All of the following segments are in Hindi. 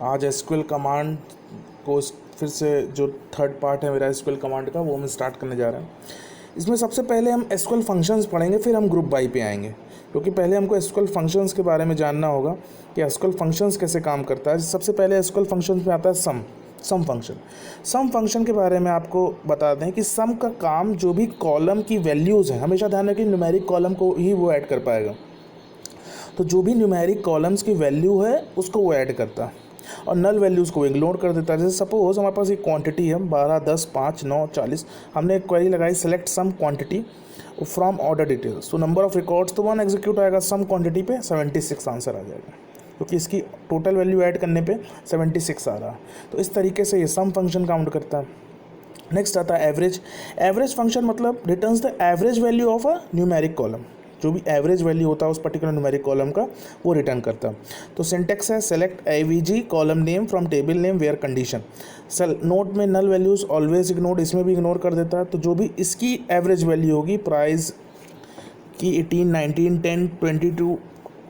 आज एसक्यूएल कमांड को फिर से जो थर्ड पार्ट है मेरा एसक्यूएल कमांड का वो हम स्टार्ट करने जा रहे हैं। इसमें सबसे पहले हम एसक्यूएल फंक्शंस पढ़ेंगे, फिर हम ग्रुप बाय पे आएंगे, क्योंकि पहले हमको एसक्यूएल फंक्शंस के बारे में जानना होगा कि एसक्यूएल फंक्शंस कैसे काम करता है। सबसे पहले एसक्यूएल फंक्शंस में आता है सम फंक्शन। सम फंक्शन के बारे में आपको बता दें कि सम का काम जो भी कॉलम की वैल्यूज़ हैं, हमेशा ध्यान रखें न्यूमेरिक कॉलम को ही वो ऐड कर पाएगा, तो जो भी न्यूमेरिक कॉलम्स की वैल्यू है उसको वो ऐड करता है और नल वैल्यूज़ को इग्नोर कर देता है। जैसे सपोज हमारे पास एक क्वांटिटी है 12, 10, 5, 9, 40, हमने एक क्वेरी लगाई select some quantity from order details, तो नंबर ऑफ रिकॉर्ड्स तो 1 एग्जीक्यूट आएगा, सम क्वांटिटी पे 76 आंसर आ जाएगा, क्योंकि इसकी टोटल वैल्यू ऐड करने पे 76 आ रहा है। तो इस तरीके से ये सम फंक्शन काउंट करता है। नेक्स्ट आता है एवरेज। एवरेज फंक्शन मतलब returns the average value of a numeric column, जो भी एवरेज वैल्यू होता है उस पर्टिकुलर न्यूमेरिक कॉलम का वो रिटर्न करता है। तो सिंटेक्स है select AVG column name from table name where condition. Note में नल वैल्यूज ऑलवेज इग्नोर, इसमें भी इग्नोर कर देता है। तो जो भी इसकी एवरेज वैल्यू होगी प्राइस की 18, 19, 10, 22,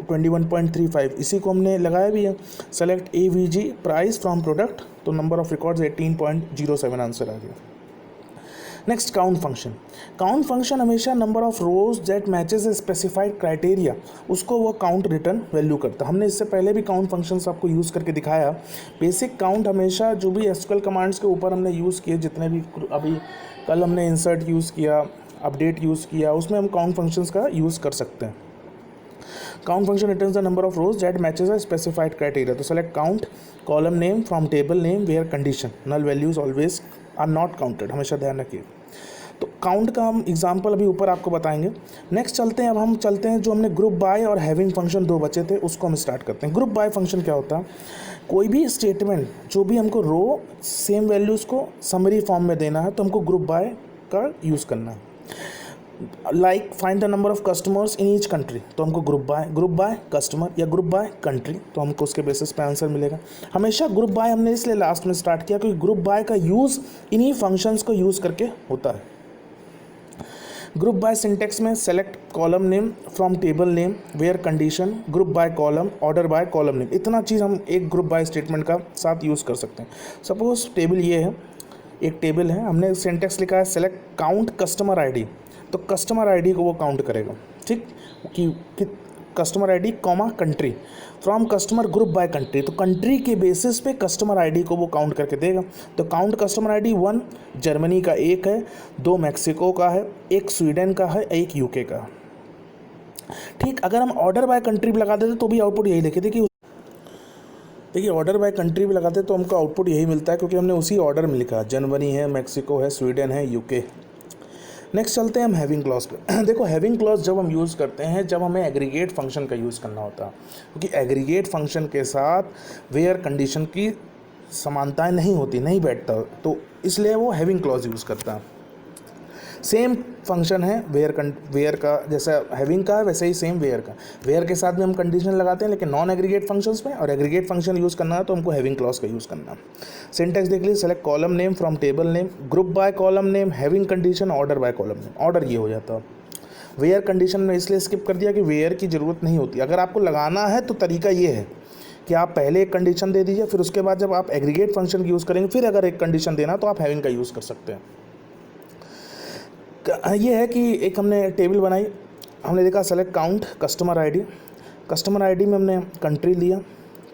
21.35, इसी को हमने लगाया भी है। Select AVG price from product, तो नंबर ऑफ रिकॉर्ड्स 18.07 आंसर आ गया। Next count function. Count function हमेशा number of rows that matches a specified criteria, उसको वो काउंट रिटर्न वैल्यू करता है। हमने इससे पहले भी काउंट फंक्शंस आपको यूज़ करके दिखाया। बेसिक काउंट हमेशा जो भी एसक्यूएल कमांड्स के ऊपर हमने यूज़ किए, जितने भी अभी कल हमने इंसर्ट यूज़ किया, अपडेट यूज़ किया, उसमें हम काउंट फंक्शंस का यूज़ कर सकते हैं। Count function returns the number of rows that matches a specified criteria. तो select count column name from table name where condition, null values always are not counted, हमेशा ध्यान रखिए। तो काउंट का हम एग्जांपल अभी ऊपर आपको बताएंगे। नेक्स्ट चलते हैं, अब हम चलते हैं जो हमने ग्रुप बाय और हैविंग फंक्शन दो बचे थे उसको हम स्टार्ट करते हैं। ग्रुप बाय फंक्शन क्या होता है? कोई भी स्टेटमेंट जो भी हमको रो सेम वैल्यूज़ को समरी फॉर्म में देना है तो हमको ग्रुप बाय का यूज़ करना है। Like find the number of customers in each country, तो हमको ग्रुप बाय कस्टमर या ग्रुप बाय कंट्री, तो हमको उसके बेसिस पे आंसर मिलेगा। हमेशा ग्रुप बाय हमने इसलिए लास्ट में स्टार्ट किया क्योंकि ग्रुप बाय का यूज़ इन्हीं फंक्शंस को यूज़ करके होता है। ग्रुप बाय सिंटेक्स में select column name from table name where condition, group by column, order by column name, इतना चीज़ हम एक ग्रुप बाय स्टेटमेंट का साथ यूज़ कर सकते हैं। सपोज टेबल ये है, एक टेबल है, हमने सिंटेक्स लिखा है सेलेक्ट काउंट कस्टमर आईडी, तो कस्टमर आईडी को वो काउंट करेगा, ठीक, कि customer ID comma country from customer group by country, तो कंट्री के बेसिस पे कस्टमर आईडी को वो काउंट करके देगा। तो काउंट कस्टमर आईडी 1 जर्मनी का, 1 है, 2 मैक्सिको का है, 1 स्वीडन का है, 1 यूके का। ठीक, अगर हम ऑर्डर बाय कंट्री भी लगा देते तो भी आउटपुट यही लिखे थे कि देखिए ऑर्डर बाय कंट्री भी लगाते तो हमको आउटपुट यही मिलता है, क्योंकि हमने उसी ऑर्डर में लिखा, जर्मनी है, मैक्सिको है, स्वीडन है, यूके। नेक्स्ट चलते हैं हम हैविंग क्लॉज पे। देखो हैविंग क्लॉज जब हम यूज़ करते हैं जब हमें एग्रीगेट फंक्शन का यूज़ करना होता है, क्योंकि एग्रीगेट फंक्शन के साथ वेयर कंडीशन की समानताएं नहीं होती, नहीं बैठता, तो इसलिए वो हैविंग क्लॉज यूज़ करता है। सेम फंक्शन है वेयर का, जैसा हैविंग का है वैसे ही सेम वेयर का। वेयर के साथ भी हम कंडीशन लगाते हैं लेकिन नॉन एग्रीगेट फंक्शंस में, और एग्रीगेट फंक्शन यूज़ करना है तो हमको हैविंग क्लॉज का यूज़ करना है। सिंटेक्स देख लीजिए, select column name from table name, group by column name, having condition, order by column name. Order ये हो जाता है। वेयर कंडीशन में इसलिए स्किप कर दिया कि वेयर की ज़रूरत नहीं होती। अगर आपको लगाना है तो तरीका ये है कि आप पहले एक कंडीशन दे दीजिए, फिर उसके बाद जब आप एग्रीगेट फंक्शन यूज़ करेंगे फिर अगर एक कंडीशन देना तो आप हैविंग का यूज़ कर सकते हैं। ये है कि एक हमने टेबल बनाई, हमने देखा select count customer ID, customer ID में हमने कंट्री लिया,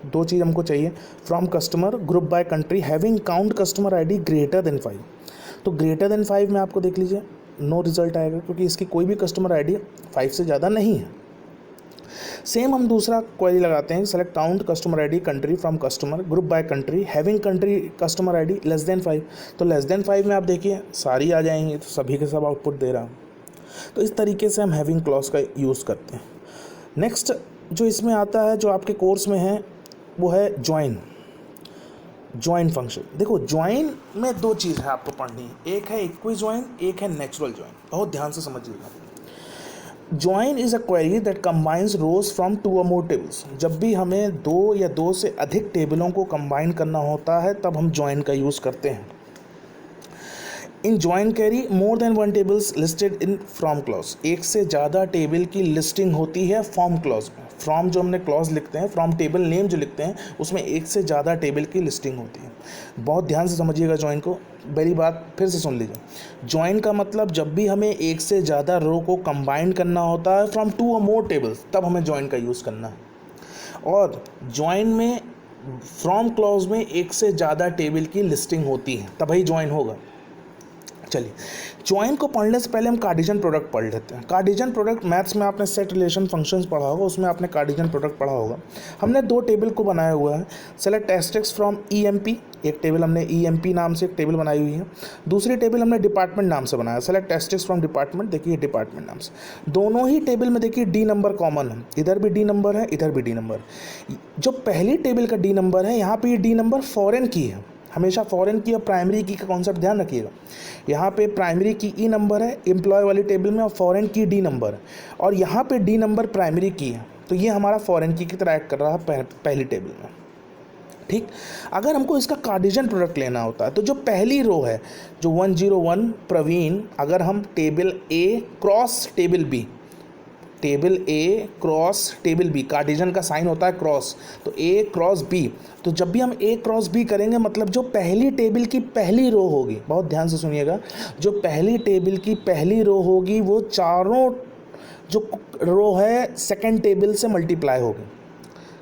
2 चीज़ हमको चाहिए, from customer group by country, having count customer ID greater than 5, तो ग्रेटर देन 5 में आपको देख लीजिए नो रिजल्ट आएगा, क्योंकि इसकी कोई भी कस्टमर आईडी 5 से ज़्यादा नहीं है। सेम हम दूसरा क्वेरी लगाते हैं, select count customer ID country from customer group by country, having country customer ID less than 5, तो लेस देन 5 में आप देखिए सारी आ जाएंगी, तो सभी के सब आउटपुट दे रहा। तो इस तरीके से हम हैविंग क्लॉज का यूज़ करते हैं। नेक्स्ट जो इसमें आता है, जो आपके कोर्स में है, वो है ज्वाइन फंक्शन। देखो ज्वाइन में 2 चीज़ है आपको पढ़नी है, एक है इक्वी ज्वाइन, एक है नेचुरल ज्वाइन, बहुत ध्यान से समझिएगा। Join is a query that combines rows from 2 और मोर टेबल्स। जब भी हमें 2 या 2 से अधिक टेबलों को कंबाइन करना होता है तब हम ज्वाइन का यूज़ करते हैं। In join carry more than one tables listed in from clause, एक से ज़्यादा टेबल की लिस्टिंग होती है फॉर्म क्लॉज में। फ्रॉम जो हमने क्लॉज लिखते हैं, फ्रॉम टेबल नेम जो लिखते हैं, उसमें एक से ज़्यादा टेबल की लिस्टिंग होती है। बहुत ध्यान से समझिएगा ज्वाइन को, मेरी बात फिर से सुन लीजिए। ज्वाइन का मतलब जब भी हमें एक से ज़्यादा रो को कंबाइन करना होता है फ्रॉम टू और मोर टेबल्स, तब हमें ज्वाइन का यूज़ करना है। और ज्वाइन में फ्रॉम क्लॉज में एक से ज़्यादा टेबल की लिस्टिंग होती है, तभी ज्वाइन होगा। चलिए, ज्वाइन को पढ़ने से पहले हम कार्टेशियन प्रोडक्ट पढ़ लेते हैं। कार्टेशियन प्रोडक्ट मैथ्स में आपने सेट रिलेशन फंक्शंस पढ़ा होगा, उसमें आपने कार्टेशियन प्रोडक्ट पढ़ा होगा। हमने दो टेबल को बनाया हुआ है, सेलेक्ट एस्टेरिस्क फ्रॉम ईएमपी, एक टेबल हमने ईएमपी नाम से एक टेबल बनाई हुई है, दूसरी टेबल हमने डिपार्टमेंट नाम से बनाया, सेलेक्ट एस्टेरिस्क फ्रॉम डिपार्टमेंट, देखिए डिपार्टमेंट नाम से। दोनों ही टेबल में देखिए डी नंबर कॉमन है, इधर भी डी नंबर है, इधर भी डी नंबर। जो पहली टेबल का डी नंबर है, यहाँ पे ये डी नंबर फॉरेन की है, हमेशा फॉरेन की और प्राइमरी की का कॉन्सेप्ट ध्यान रखिएगा। यहाँ पे प्राइमरी की ई नंबर है एम्प्लॉय वाली टेबल में, और फॉरेन की डी नंबर, और यहाँ पे डी नंबर प्राइमरी की है, तो ये हमारा फॉरेन की तरह एक्ट कर रहा है पहली टेबल में। ठीक, अगर हमको इसका कार्टेशियन प्रोडक्ट लेना होता है, तो जो पहली रो है, जो 101 प्रवीण, अगर हम टेबल ए क्रॉस टेबल बी, टेबल ए क्रॉस टेबल बी, कार्टेशियन का साइन होता है क्रॉस, तो ए क्रॉस बी, तो जब भी हम ए क्रॉस बी करेंगे, मतलब जो पहली टेबल की पहली रो होगी, बहुत ध्यान से सुनिएगा, जो पहली टेबल की पहली रो होगी वो चारों जो रो है सेकंड टेबल से मल्टीप्लाई होगी।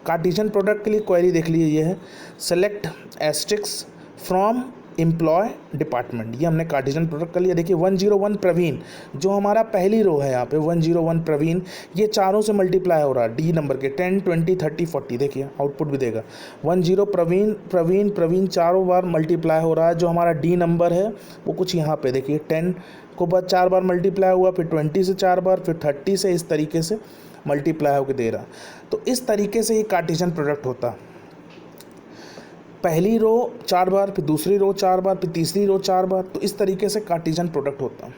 कार्टेशियन प्रोडक्ट के लिए क्वेरी देख लीजिए, ये है select asterisk from employee department, ये हमने कार्टेशियन प्रोडक्ट कर लिया। देखिए 101 प्रवीण, जो हमारा पहली रो है यहाँ पे 101 प्रवीण, ये चारों से मल्टीप्लाई हो रहा है डी नंबर के 10 20 30 40, देखिए आउटपुट भी देगा 10 प्रवीण प्रवीण प्रवीण, चारों बार मल्टीप्लाई हो रहा है। जो हमारा डी नंबर है वो कुछ यहाँ पे देखिए 10 को बाद 4 बार मल्टीप्लाई हुआ, फिर 20 से 4 बार, फिर 30 से, इस तरीके से मल्टीप्लाई होकर दे रहा। तो इस तरीके से ये कार्टेशियन प्रोडक्ट होता, पहली रो 4 बार, फिर दूसरी रो 4 बार, फिर तीसरी रो 4 बार, तो इस तरीके से कार्टेशियन प्रोडक्ट होता।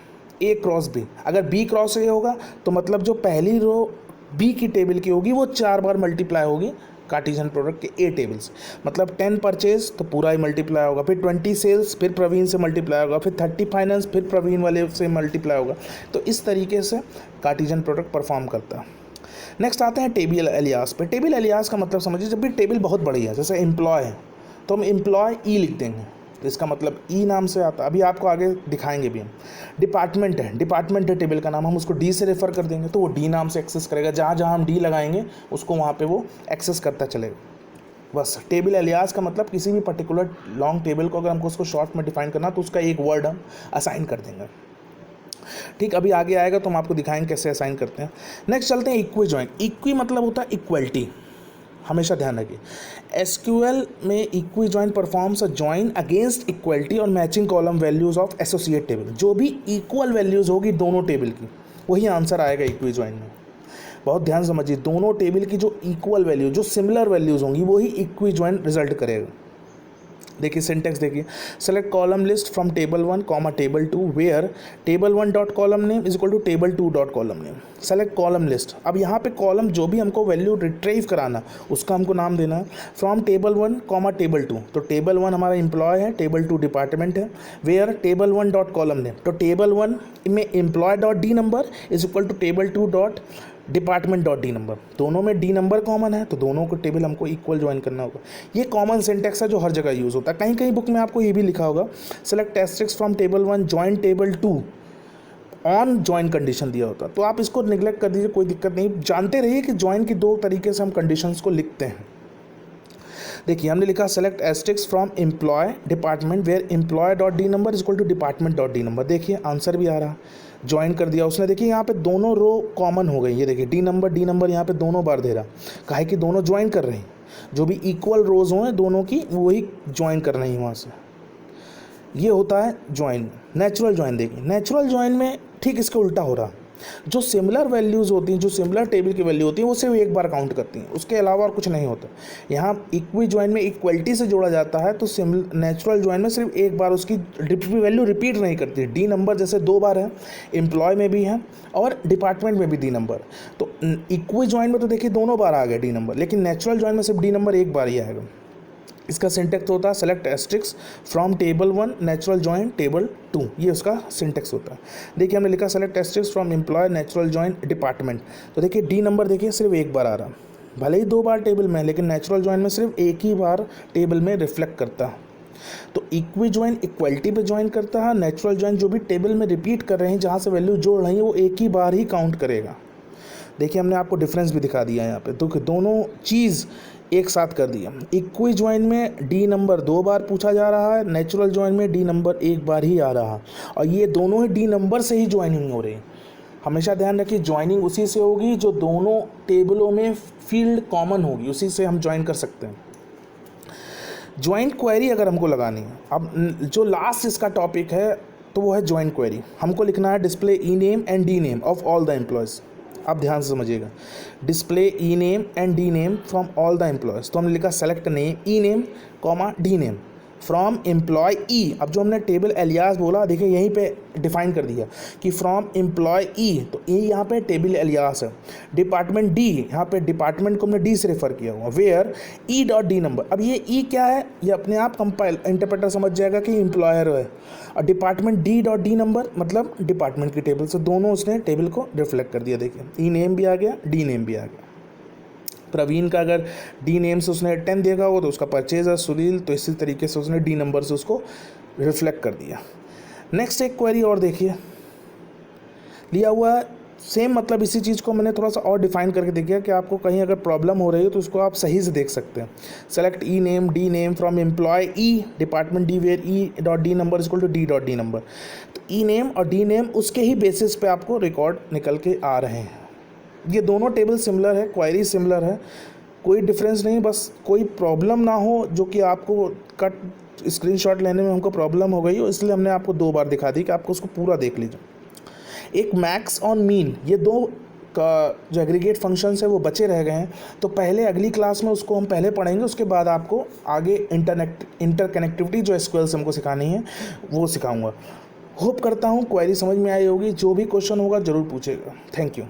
ए क्रॉस बी, अगर बी क्रॉस ए होगा तो मतलब जो पहली रो बी की टेबल की होगी वो 4 बार मल्टीप्लाई होगी कार्टेशियन प्रोडक्ट के ए टेबल्स, मतलब 10 परचेज तो पूरा ही मल्टीप्लाई होगा, फिर 20 सेल्स फिर प्रवीण से मल्टीप्लाई होगा, फिर 30 फाइनेंस फिर प्रवीण वाले से मल्टीप्लाई होगा। तो इस तरीके से कार्टेशियन प्रोडक्ट परफॉर्म करता है। नेक्स्ट आते हैं टेबल एलियास पे। टेबल एलियास का मतलब समझिए, जब भी टेबल बहुत बड़ी है, जैसे एम्प्लॉय है तो हम एम्प्लॉय ई लिख देंगे, तो इसका मतलब ई नाम से आता है, अभी आपको आगे दिखाएंगे भी हम। डिपार्टमेंट है टेबल का नाम, हम उसको डी से रेफर कर देंगे तो वो डी नाम से एक्सेस करेगा, जहाँ जहाँ हम डी लगाएंगे उसको वहाँ पे वो एक्सेस करता चलेगा। बस टेबल एलियास का मतलब किसी भी पर्टिकुलर लॉन्ग टेबल को अगर हमको उसको शॉर्ट में डिफाइन करना तो उसका एक वर्ड हम असाइन कर देंगे। ठीक, अभी आगे आएगा तो हम आपको दिखाएंगे कैसे असाइन करते हैं। नेक्स्ट चलते हैं इक्वी ज्वाइन। इक्वी मतलब होता है इक्वलिटी, हमेशा ध्यान रखिए। एसक्यूएल में equi join performs a join against equality और matching column values of associate table. जो भी इक्वल वैल्यूज होगी दोनों टेबल की, वही आंसर आएगा इक्वी ज्वाइन में। बहुत ध्यान समझिए, दोनों टेबल की जो इक्वल वैल्यू, जो सिमिलर वैल्यूज होंगी, वही इक्वी ज्वाइन रिजल्ट करेगा। देखिए सिंटेक्स देखिए, select column list from table 1 comma table 2 where table 1 dot column name is equal to table 2 dot column name. Select column list, अब यहाँ पे कॉलम जो भी हमको वैल्यू रिट्रीव कराना उसका हमको नाम देना है। फ्रॉम टेबल 1 कॉमा टेबल 2, तो टेबल 1 हमारा एम्प्लॉय है, टेबल 2 डिपार्टमेंट है। Where table 1 dot column name, तो टेबल 1 में employee dot D number is equal to table 2 dot department dot D number. दोनों में डी नंबर कॉमन है तो दोनों को टेबल हमको इक्वल ज्वाइन करना होगा। ये कॉमन सिंटेक्स है जो हर जगह यूज़ होता है। कहीं कहीं बुक में आपको ये भी लिखा होगा, select asterisk from table 1 join table 2 on join condition दिया होता, तो आप इसको निगलेक्ट कर दीजिए, कोई दिक्कत नहीं। जानते रहिए कि ज्वाइन की दो तरीके से हम कंडीशंस को लिखते हैं। देखिए हमने लिखा select asterisk from employee department where employee dot D number is equal to department dot D number. देखिए आंसर भी आ रहा, ज्वाइन कर दिया उसने। देखिए यहाँ पे दोनों रो कॉमन हो गई, ये देखिए डी नंबर यहाँ पे दोनों बार दे रहा, काहे कि दोनों ज्वाइन कर रहे हैं, जो भी इक्वल रोज हों दोनों की वही ज्वाइन कर रही हैं वहाँ से। ये होता है ज्वाइन। नेचुरल ज्वाइन देखिए, नेचुरल ज्वाइन में ठीक इसके उल्टा हो रहा, जो सिमिलर वैल्यूज़ होती हैं, जो सिमिलर टेबल की वैल्यू होती है वो सिर्फ एक बार काउंट करती हैं, उसके अलावा और कुछ नहीं होता। यहाँ इक्वी ज्वाइन में इक्वलिटी से जोड़ा जाता है, तो नेचुरल ज्वाइन में सिर्फ एक बार उसकी वैल्यू रिपीट नहीं करती। डी नंबर जैसे 2 बार है, एम्प्लॉय में भी है और डिपार्टमेंट में भी डी नंबर, तो इक्वी ज्वाइन में तो देखिए दोनों बार आ गए डी नंबर, लेकिन नेचुरल ज्वाइन में सिर्फ डी नंबर एक बार ही आएगा। इसका सिंटेक्स होता है select asterisk from table 1 natural join table 2, ये उसका सिंटेक्स होता है। देखिए हमने लिखा select asterisk from employee natural join department, तो देखिए डी नंबर देखिए सिर्फ एक बार आ रहा, भले ही 2 बार टेबल में, लेकिन नेचुरल जॉइन में सिर्फ एक ही बार टेबल में रिफ्लेक्ट करता है। तो इक्वी ज्वाइन इक्वलिटी पे ज्वाइन करता है, नेचुरल ज्वाइन जो भी टेबल में रिपीट कर रहे हैं जहाँ से वैल्यू जोड़ रही है वो एक ही बार ही काउंट करेगा। देखिए हमने आपको डिफरेंस भी दिखा दिया यहाँ पे, तो दोनों चीज़ एक साथ कर दिया। इक्वी ज्वाइन में डी नंबर 2 बार पूछा जा रहा है, नेचुरल ज्वाइन में डी नंबर 1 बार ही आ रहा, और ये दोनों ही डी नंबर से ही ज्वाइनिंग हो रही है। हमेशा ध्यान रखिए ज्वाइनिंग उसी से होगी जो दोनों टेबलों में फील्ड कॉमन होगी, उसी से हम ज्वाइन कर सकते हैं। ज्वाइंट क्वेरी अगर हमको लगानी है, अब जो लास्ट इसका टॉपिक है तो वो है ज्वाइंट क्वेरी। हमको लिखना है display e name and d name of all the employees. आप ध्यान से समझिएगा, display e name and d name from all the employees, तो हमने लिखा select name e name comma d name from employ e. अब जो हमने टेबल एलियास बोला देखिए यहीं पे डिफाइन कर दिया कि फ्रॉम एम्प्लॉय ई, तो ई यहाँ पे टेबल एलियास है। डिपार्टमेंट डी, यहाँ पे डिपार्टमेंट को हमने डी से रेफर किया हुआ, where E dot D number. अब ये ई क्या है, ये अपने आप कंपाइल इंटरप्रेटर समझ जाएगा कि एम्प्लॉयर है, और department D dot D number मतलब डिपार्टमेंट की टेबल से, दोनों उसने टेबल को रिफ्लेक्ट कर दिया। देखिए ई नेम भी आ गया, डी नेम भी आ गया। प्रवीण का अगर डी नेम से उसने 10 देखा हो तो उसका परचेज है सुनील, तो इसी तरीके से उसने डी नंबर से उसको रिफ्लेक्ट कर दिया। नेक्स्ट एक क्वेरी और देखिए लिया हुआ है, सेम मतलब इसी चीज़ को मैंने थोड़ा सा और डिफाइन करके देखिए कि आपको कहीं अगर प्रॉब्लम हो रही है तो उसको आप सही से देख सकते हैं। Select E name D name from employ E department D where E dot D number equal to D dot D number. तो ई नेम और डी नेम उसके ही बेसिस पे आपको रिकॉर्ड निकल के आ रहे हैं। ये दोनों टेबल सिमिलर है, क्वेरी सिमिलर है, कोई डिफरेंस नहीं, बस कोई प्रॉब्लम ना हो जो कि आपको कट स्क्रीनशॉट लेने में हमको प्रॉब्लम हो गई हो, इसलिए हमने आपको 2 बार दिखा दी कि आपको उसको पूरा देख लीजिए। एक मैक्स ऑन मीन, ये 2 का जो एग्रीगेट फंक्शंस है वो बचे रह गए हैं, तो पहले अगली क्लास में उसको हम पहले पढ़ेंगे, उसके बाद आपको आगे इंटरकनेक्टिविटी जो एसक्यूएल से हमको सिखानी है वो सिखाऊंगा। होप करता हूँ क्वेरी समझ में आई होगी, जो भी क्वेश्चन होगा ज़रूर पूछेगा। Thank you.